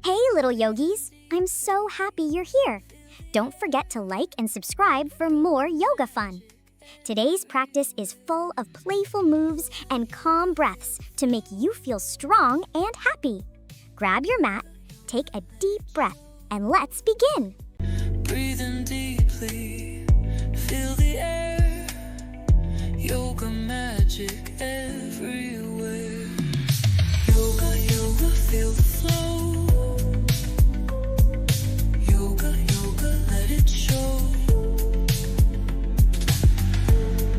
Hey, little yogis! I'm so happy you're here. Don't forget to like and subscribe for more yoga fun. Today's practice is full of playful moves and calm breaths to make you feel strong and happy. Grab your mat, take a deep breath, and let's begin. Breathing deeply, feel the air, yoga magic everywhere. Yoga, yoga, feel the flow. Yoga, yoga, let it show.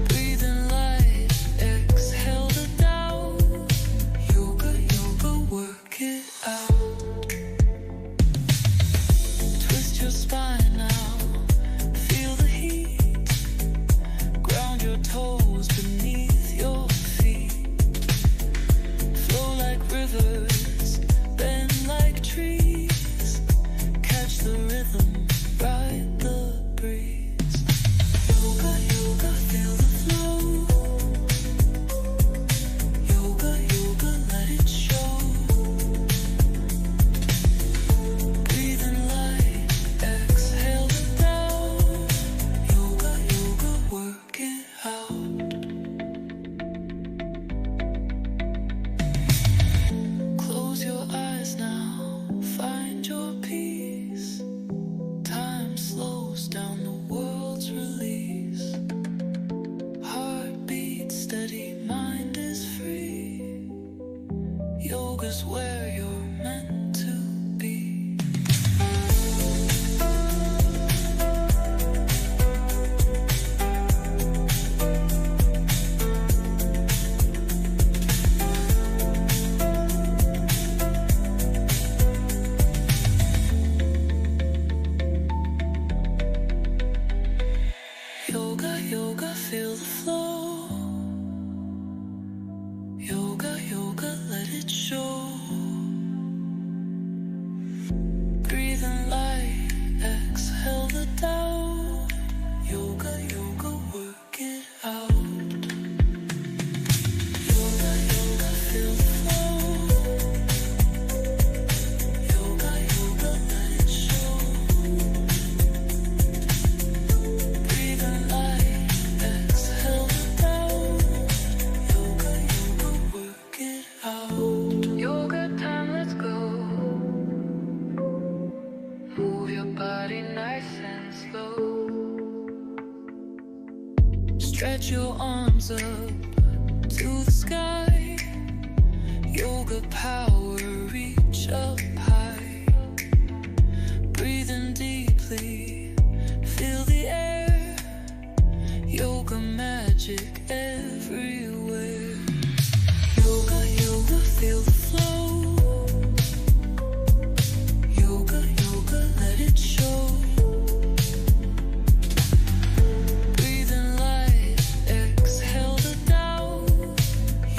Breathing light, exhale the doubt. Yoga, yoga, work it out. Twist your spine now, feel the heat. Ground your toes beneath your feet. Flow like rivers, bend like trees. Catch the rhythm, ride the breeze. Yoga, yoga, feel the flow. Yoga, yoga, let it show. Breathing light, exhale the doubt. Yoga, yoga, work it out. Close your eyes now, find your peace. Time slows down, the world's release. Heartbeat steady, mind is free. Yoga's where you're meant to be. Yoga, yoga, feel the flow. Yoga, yoga, let it show. Breathing light, exhale the doubt. Yoga, yoga, work it out. Yoga, yoga, feel the flow. Yoga, yoga, let it show. Breathing light, exhale the doubt. Yoga, yoga, work it out. Yoga time, let's go. Move your body nice and slow. Stretch your arms up to the sky. Yoga power, reach up high. Breathing deeply, feel the air. Yoga magic everywhere. Yoga, yoga, feel the flow. Yoga, yoga, let it show. Breathing light, exhale the doubt.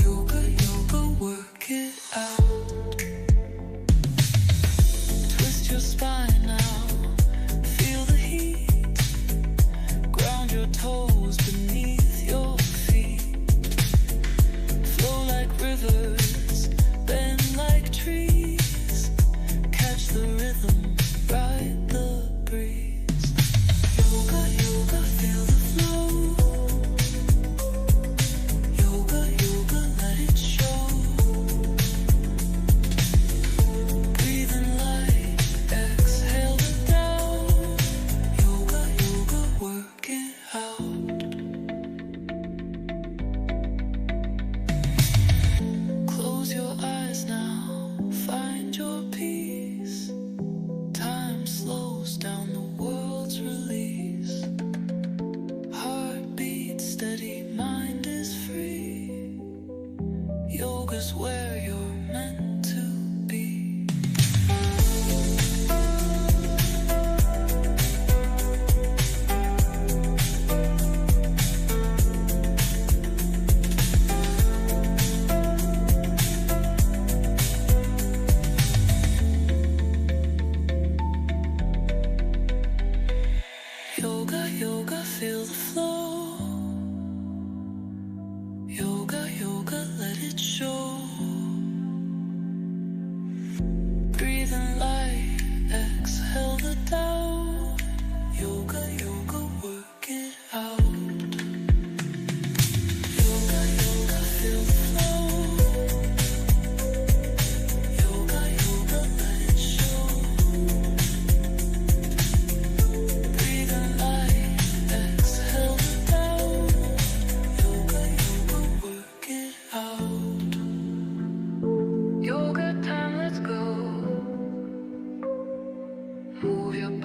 Yoga, yoga, work it out. Twist your spine now, feel the heat. Ground your toes beneath your feet.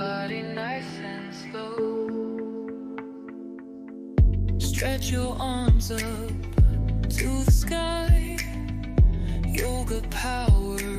body nice and slow. Stretch your arms up to the sky. Yoga power